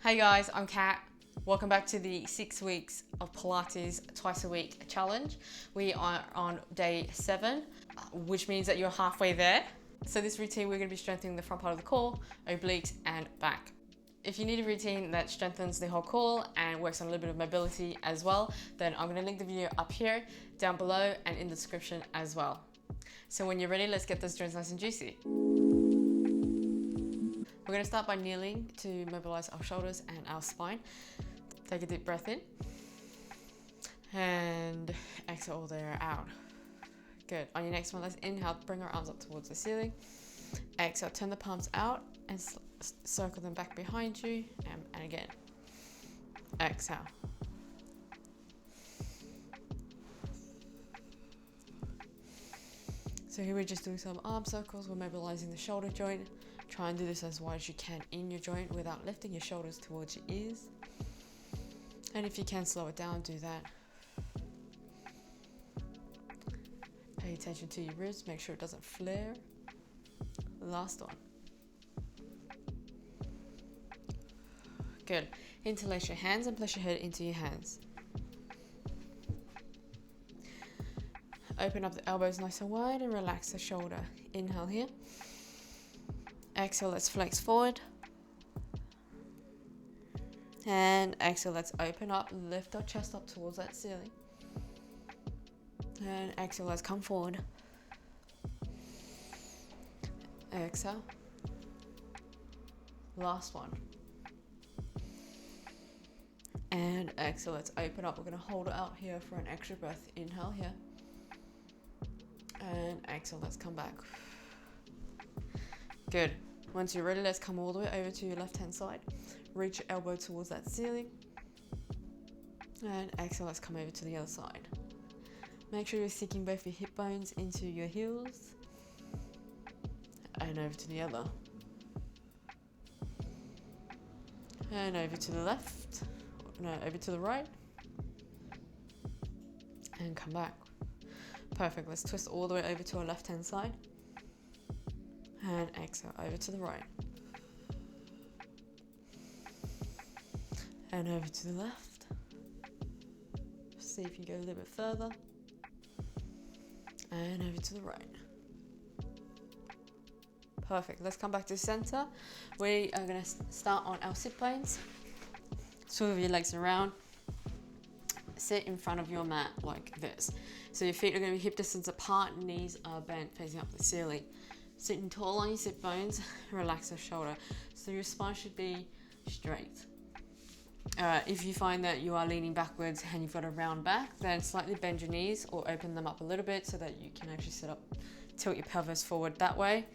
Hey guys, I'm Kat. Welcome back to the 6 weeks of Pilates twice a week challenge. We are on day 7, which means that you're halfway there. So this routine, we're going to be strengthening the front part of the core, obliques and back. If you need a routine that strengthens the whole core and works on a little bit of mobility as well, then I'm going to link the video up here, down below and in the description as well. So when you're ready, let's get those joints nice and juicy. We're going to start by kneeling to mobilize our shoulders and our spine. Take a deep breath in and exhale all the way out. Good. On your next one, let's inhale, bring our arms up towards the ceiling. Exhale, turn the palms out and circle them back behind you. And again, exhale. So here we're just doing some arm circles. We're mobilizing the shoulder joint. Try and do this as wide as you can in your joint without lifting your shoulders towards your ears. And if you can slow it down, do that. Pay attention to your ribs, make sure it doesn't flare. Last one. Good. Interlace your hands and place your head into your hands. Open up the elbows nice and wide and relax the shoulder. Inhale here. Exhale, let's flex forward. And exhale, let's open up, lift our chest up towards that ceiling. And exhale, let's come forward. Exhale. Last one. And exhale, let's open up. We're going to hold it out here for an extra breath. Inhale here. And exhale, let's come back. Good. Once you're ready, let's come all the way over to your left hand side. Reach your elbow towards that ceiling. And exhale, let's come over to the other side. Make sure you're sinking both your hip bones into your heels. And over to the other. And over to the left. No, over to the right. And come back. Perfect. Let's twist all the way over to our left hand side. And exhale over to the right. And over to the left. See if you can go a little bit further. And over to the right. Perfect. Let's come back to center. We are going to start on our sit bones. Swivel your legs around. Sit in front of your mat like this. So your feet are going to be hip distance apart, knees are bent facing up the ceiling. Sitting tall on your sit bones, relax the shoulder. So your spine should be straight. If you find that you are leaning backwards and you've got a round back, then slightly bend your knees or open them up a little bit so that you can actually sit up, tilt your pelvis forward that way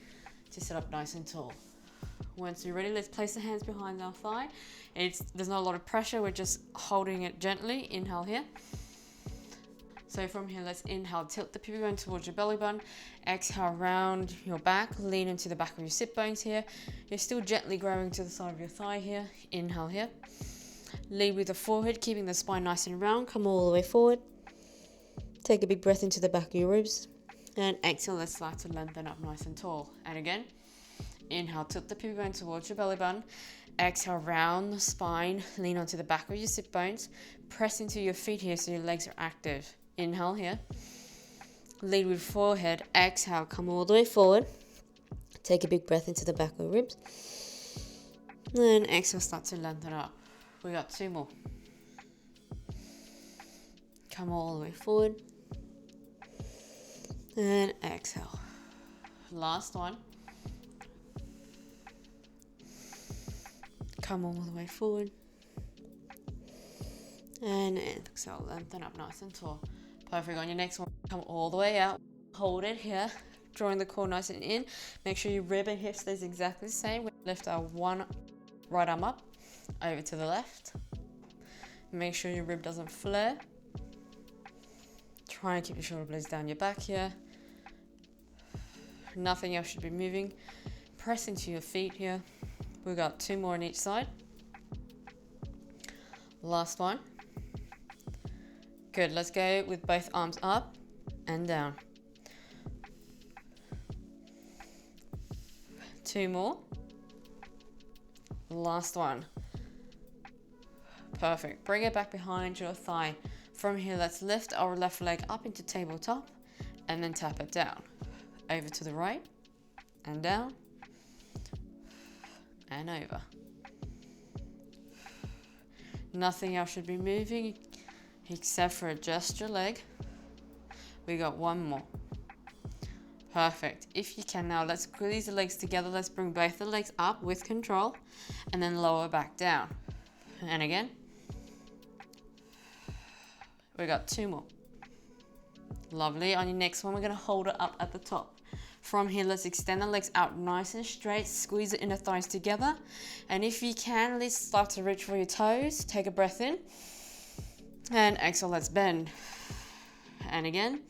to sit up nice and tall. Once you're ready, let's place the hands behind our thigh. There's not a lot of pressure, we're just holding it gently. Inhale here. So from here, let's inhale, tilt the pubic bone towards your belly button. Exhale, round your back, lean into the back of your sit bones here. You're still gently growing to the side of your thigh here. Inhale here. Lead with the forehead, keeping the spine nice and round. Come all the way forward. Take a big breath into the back of your ribs. And exhale, let's start to lengthen up nice and tall. And again, inhale, tilt the pubic bone towards your belly button. Exhale, round the spine, lean onto the back of your sit bones. Press into your feet here so your legs are active. Inhale here. Lead with forehead. Exhale, come all the way forward. Take a big breath into the back of the ribs. And exhale, start to lengthen up. We got 2 more. Come all the way forward. And exhale. Last one. Come all the way forward. And exhale, lengthen up nice and tall. Perfect. On your next one, come all the way out. Hold it here. Drawing the core nice and in. Make sure your rib and hip stays exactly the same. We lift our one right arm up, over to the left. Make sure your rib doesn't flare. Try and keep your shoulder blades down your back here. Nothing else should be moving. Press into your feet here. We've got 2 more on each side. Last one. Good, let's go with both arms up and down. 2 more. Last one. Perfect. Bring it back behind your thigh. From here, let's lift our left leg up into tabletop and then tap it down. Over to the right and down and over. Nothing else should be moving except for adjust your leg. We got one more. Perfect. If you can now, let's squeeze the legs together. Let's bring both the legs up with control and then lower back down. And again. We got two more. Lovely. On your next one, we're going to hold it up at the top. From here, let's extend the legs out nice and straight. Squeeze the inner thighs together. And if you can, let's start to reach for your toes. Take a breath in. And exhale, let's bend. And again.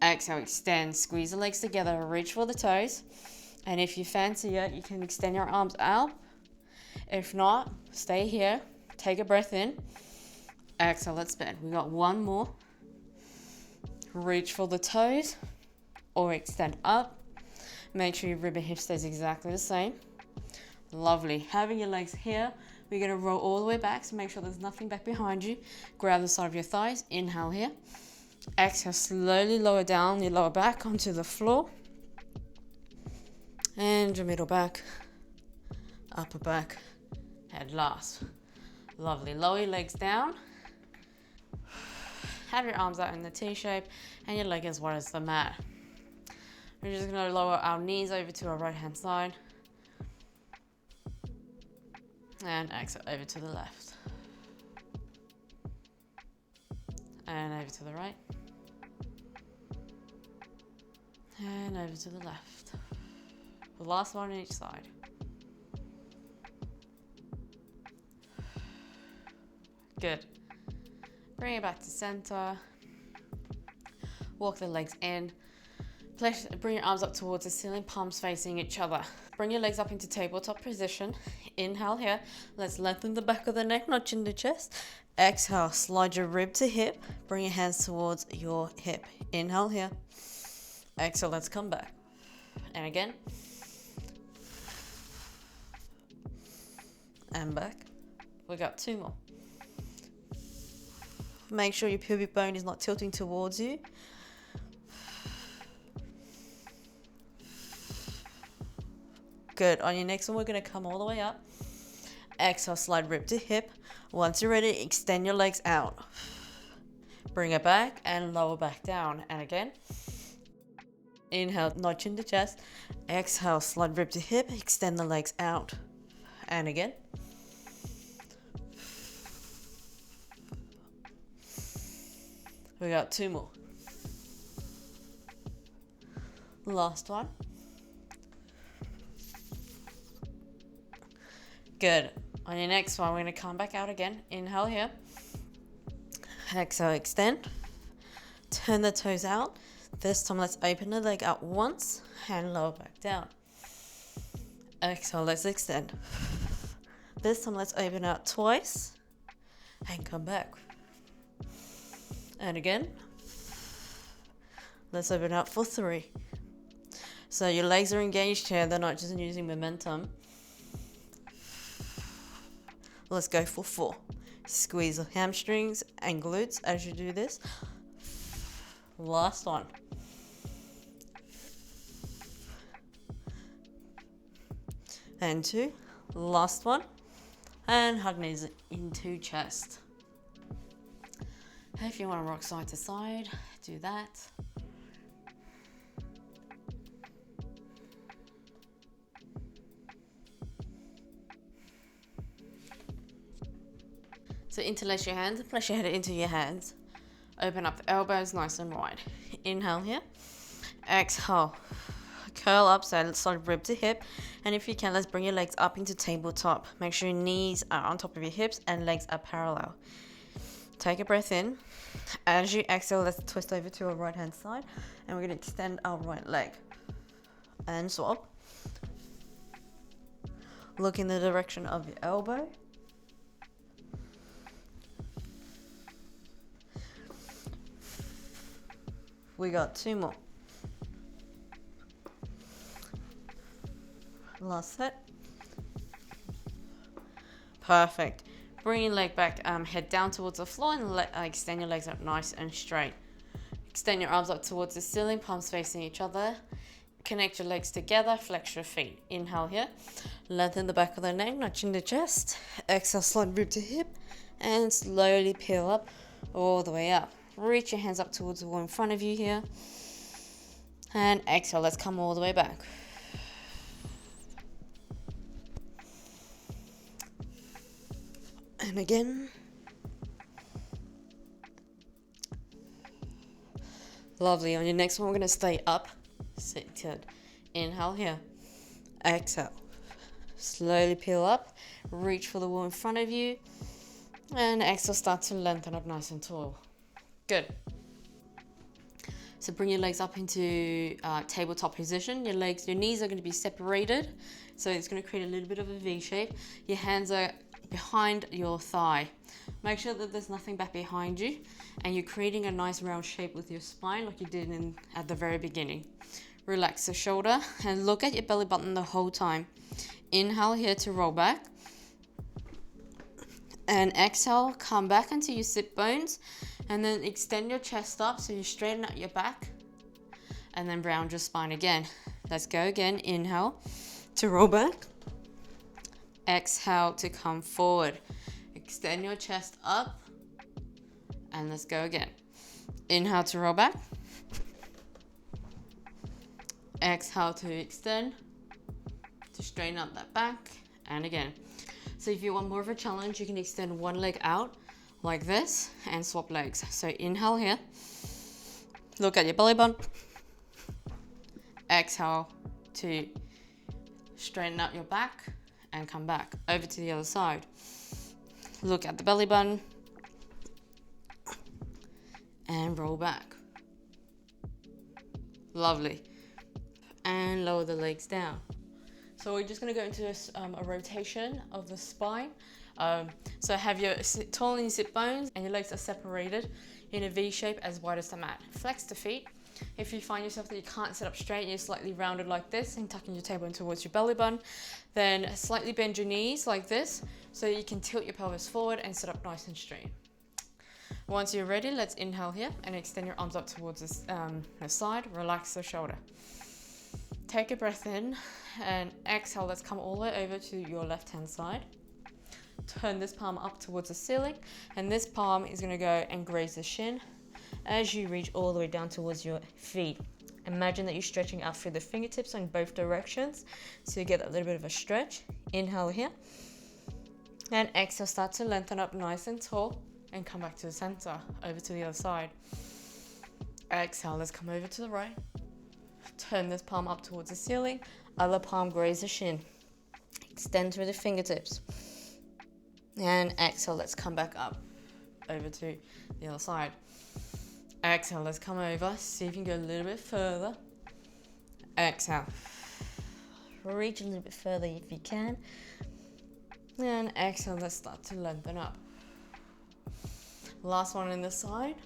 Exhale, extend. Squeeze the legs together. Reach for the toes. And if you fancy it, you can extend your arms out. If not, stay here. Take a breath in. Exhale, let's bend. We got one more. Reach for the toes or extend up. Make sure your rib and hip stays exactly the same. Lovely. Having your legs here, we're going to roll all the way back, so make sure there's nothing back behind you. Grab the side of your thighs. Inhale here. Exhale, slowly lower down your lower back onto the floor. And your middle back, upper back, head last. Lovely. Lower your legs down. Have your arms out in the T shape and your leg as wide as the mat. We're just going to lower our knees over to our right hand side. And exhale over to the left. And over to the right. And over to the left. The last one on each side. Good. Bring it back to center. Walk the legs in. Bring your arms up towards the ceiling, palms facing each other. Bring your legs up into tabletop position. Inhale here. Let's lengthen the back of the neck, not chin to chest. Exhale, slide your rib to hip. Bring your hands towards your hip. Inhale here. Exhale, let's come back. And again. And back. We got two more. Make sure your pubic bone is not tilting towards you. Good. On your next one, we're going to come all the way up. Exhale, slide rib to hip. Once you're ready, extend your legs out. Bring it back and lower back down. And again. Inhale, notch into chest. Exhale, slide rib to hip. Extend the legs out. And again. We got two more. Last one. Good. On your next one, we're going to come back out again. Inhale here. Exhale, extend. Turn the toes out. This time, let's open the leg out once and lower back down. Exhale, let's extend. This time, let's open out twice and come back. And again. Let's open out for 3. So your legs are engaged here. They're not just using momentum. Let's go for 4. Squeeze the hamstrings and glutes as you do this. Last one. And 2. Last one. And hug knees into chest. If you want to rock side to side, do that. So interlace your hands, place your head into your hands. Open up the elbows nice and wide. Inhale here. Exhale. Curl up, so let's slide rib to hip. And if you can, let's bring your legs up into tabletop. Make sure your knees are on top of your hips and legs are parallel. Take a breath in. As you exhale, let's twist over to our right hand side. And we're going to extend our right leg. And swap. Look in the direction of your elbow. We got 2 more. Last set. Perfect. Bring your leg back, head down towards the floor, and extend your legs up nice and straight. Extend your arms up towards the ceiling, palms facing each other. Connect your legs together, flex your feet. Inhale here, lengthen the back of the neck, notching the chest. Exhale, slide rib to hip, and slowly peel up all the way up. Reach your hands up towards the wall in front of you here. And exhale, let's come all the way back. And again. Lovely. On your next one, we're going to stay up, seated. Inhale here. Exhale. Slowly peel up. Reach for the wall in front of you. And exhale, start to lengthen up nice and tall. Good. So bring your legs up into tabletop position. Your knees are going to be separated. So it's going to create a little bit of a V shape. Your hands are behind your thigh. Make sure that there's nothing back behind you, and you're creating a nice round shape with your spine like you did at the very beginning. Relax the shoulder and look at your belly button the whole time. Inhale here to roll back, and exhale, come back into your sit bones, and then extend your chest up so you straighten out your back, and then round your spine again. Let's go again. Inhale to roll back. Exhale to come forward. Extend your chest up, and let's go again. Inhale to roll back. Exhale to extend, to straighten up that back, and again. So if you want more of a challenge, you can extend one leg out like this and swap legs. So inhale here. Look at your belly button. Exhale to straighten out your back and come back over to the other side. Look at the belly button and roll back. Lovely. And lower the legs down. So we're just going to go into a rotation of the spine. So have your tall in your sit bones and your legs are separated in a V shape as wide as the mat. Flex the feet. If you find yourself that you can't sit up straight, you're slightly rounded like this and tucking your tailbone towards your belly button, then slightly bend your knees like this so you can tilt your pelvis forward and sit up nice and straight. Once you're ready, let's inhale here and extend your arms up towards the side. Relax the shoulder. Take a breath in and exhale. Let's come all the way over to your left hand side. Turn this palm up towards the ceiling, and this palm is going to go and graze the shin as you reach all the way down towards your feet. Imagine that you're stretching out through the fingertips in both directions so you get a little bit of a stretch. Inhale here, and exhale, start to lengthen up nice and tall and come back to the center, over to the other side. Exhale, let's come over to the right. Turn this palm up towards the ceiling, other palm graze the shin. Extend through the fingertips. And exhale, let's come back up over to the other side. Exhale, let's come over, see if you can go a little bit further. Exhale. Reach a little bit further if you can. And exhale, let's start to lengthen up. Last one in the side.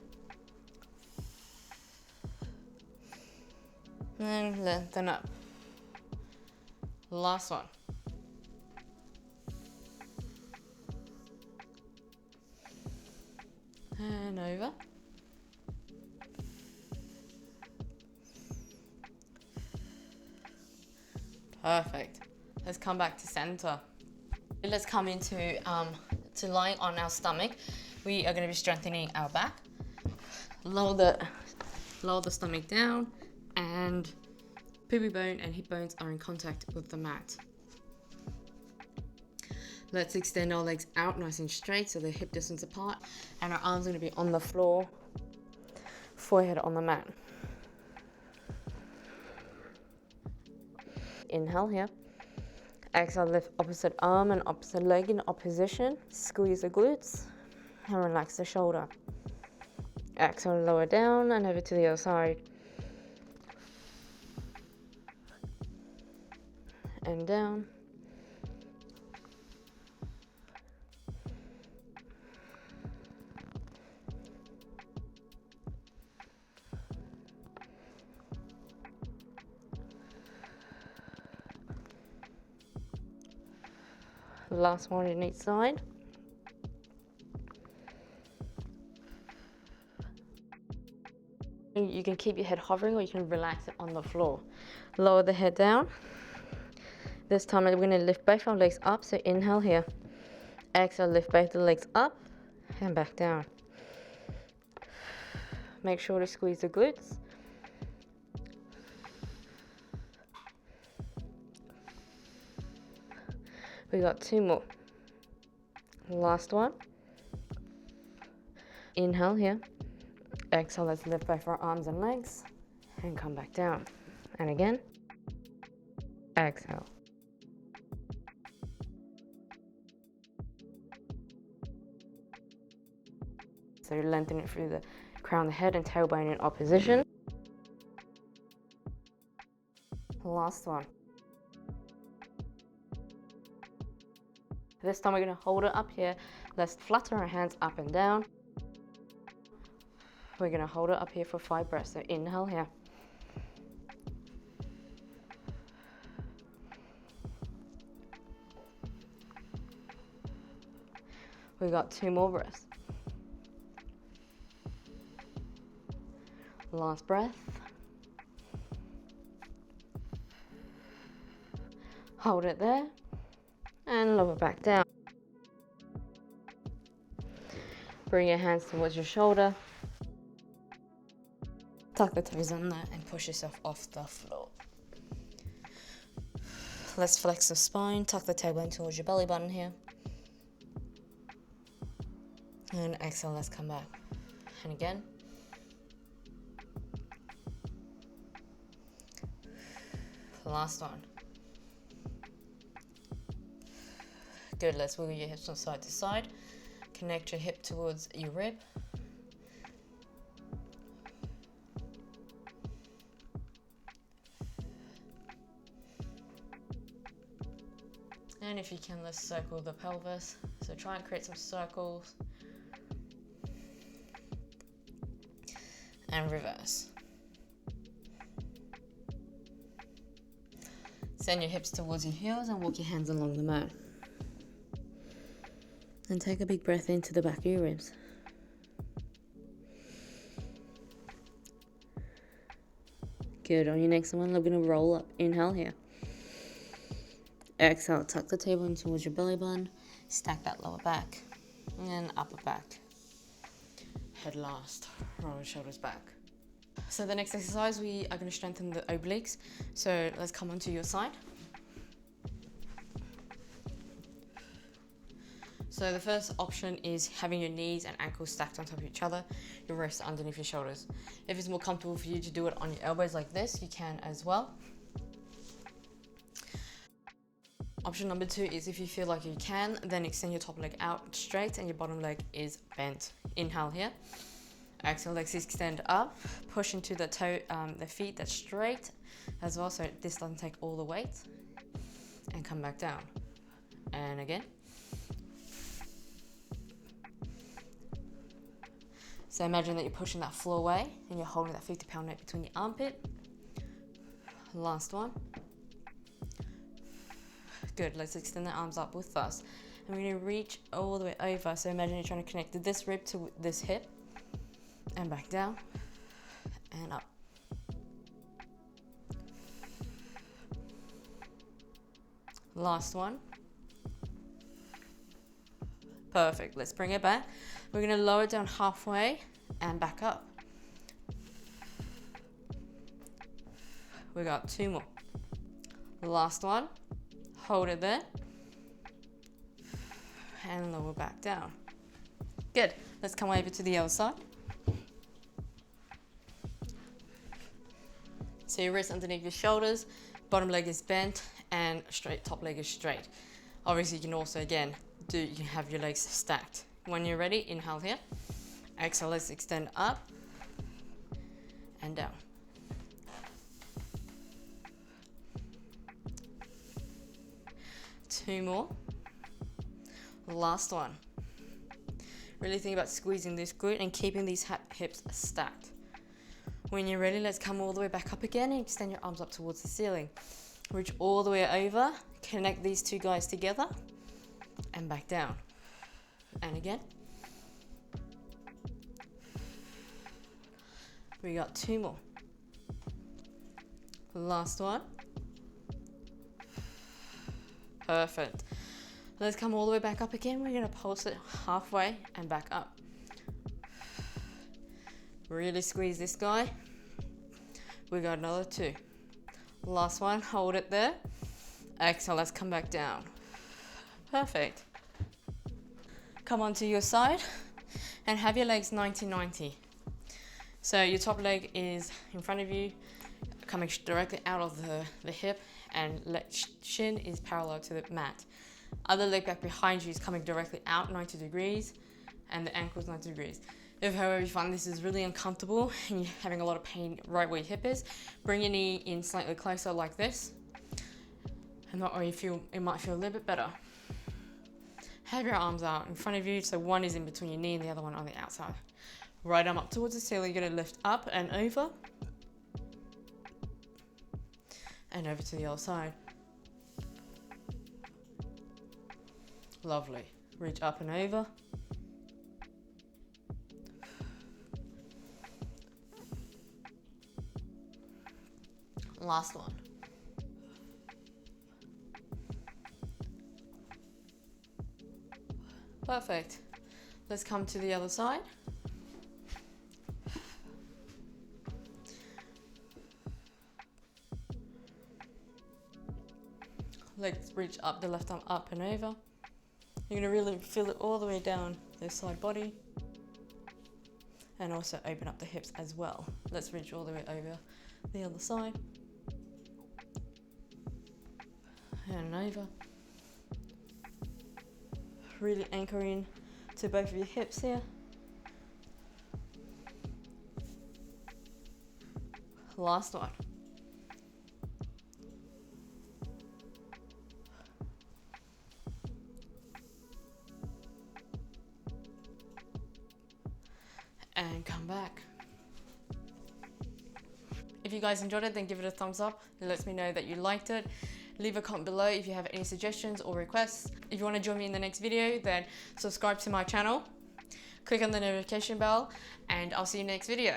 And lengthen up. Last one. And over. Perfect. Let's come back to center. Let's come into to lying on our stomach. We are going to be strengthening our back. Lower the stomach down, and pubic bone and hip bones are in contact with the mat. Let's extend our legs out nice and straight so they're hip distance apart, and our arms are going to be on the floor, forehead on the mat. Inhale here. Exhale, lift opposite arm and opposite leg in opposition. Squeeze the glutes and relax the shoulder. Exhale, lower down and over to the other side. And down. Last one in each side. You can keep your head hovering or you can relax it on the floor. Lower the head down. This time we're going to lift both our legs up, so inhale here. Exhale, lift both the legs up and back down. Make sure to squeeze the glutes. We got 2 more. Last one. Inhale here. Exhale, let's lift both our arms and legs and come back down. And again. Exhale. So lengthen it through the crown of the head and tailbone in opposition. Last one. This time we're going to hold it up here. Let's flutter our hands up and down. We're going to hold it up here for 5 breaths. So inhale here. We got 2 more breaths. Last breath. Hold it there and lower back down. Bring your hands towards your shoulder. Tuck the toes under and push yourself off the floor. Let's flex the spine, tuck the tailbone towards your belly button here. And exhale, let's come back. And again. Last one. Good, let's wiggle your hips from side to side. Connect your hip towards your rib. And if you can, let's circle the pelvis. So try and create some circles. And reverse. Send your hips towards your heels and walk your hands along the mat. And take a big breath into the back of your ribs. Good, on your next one, we're going to roll up. Inhale here. Exhale, tuck the tailbone towards your belly button. Stack that lower back. And upper back. Head last. Roll your shoulders back. So the next exercise, we are going to strengthen the obliques. So let's come onto your side. So the first option is having your knees and ankles stacked on top of each other, your wrists underneath your shoulders. If it's more comfortable for you to do it on your elbows like this, you can as well. Option number 2 is if you feel like you can, then extend your top leg out straight and your bottom leg is bent. Inhale here. Exhale, legs extend up, push into the feet that's straight as well, so this doesn't take all the weight, and come back down. And again. So imagine that you're pushing that floor away and you're holding that 50-pound weight between your armpit. Last one. Good, let's extend the arms up with us. And we're going to reach all the way over. So imagine you're trying to connect this rib to this hip. And back down. And up. Last one. Perfect, let's bring it back. We're going to lower it down halfway and back up. We got 2 more. Last one. Hold it there. And lower back down. Good. Let's come over to the other side. So your wrists underneath your shoulders, bottom leg is bent, and straight top leg is straight. Obviously, you can also, again, you can have your legs stacked. When you're ready, inhale here. Exhale, let's extend up and down. Two more. Last one. Really think about squeezing this glute and keeping these hips stacked. When you're ready, let's come all the way back up again and extend your arms up towards the ceiling. Reach all the way over, connect these 2 guys together, and back down. And again. We got 2 more. Last one. Perfect. Let's come all the way back up again. We're gonna pulse it halfway and back up. Really squeeze this guy. We got another 2. Last one, hold it there. Exhale, let's come back down. Perfect. Come onto your side and have your legs 90-90. So your top leg is in front of you, coming directly out of the hip, and shin is parallel to the mat. Other leg back behind you is coming directly out 90 degrees, and the ankle's 90 degrees. If, however, you find this is really uncomfortable and you're having a lot of pain right where your hip is, bring your knee in slightly closer like this, and that way it might feel a little bit better. Have your arms out in front of you, so one is in between your knee and the other one on the outside. Right arm up towards the ceiling, you're gonna lift up and over to the other side. Lovely. Reach up and over. Last one. Perfect. Let's come to the other side. Legs reach up, the left arm up and over. You're going to really feel it all the way down the side body. And also open up the hips as well. Let's reach all the way over the other side. And over. Really anchor in to both of your hips here. Last one. And come back. If you guys enjoyed it, then give it a thumbs up. It lets me know that you liked it. Leave a comment below if you have any suggestions or requests. If you want to join me in the next video, then subscribe to my channel, click on the notification bell, and I'll see you next video.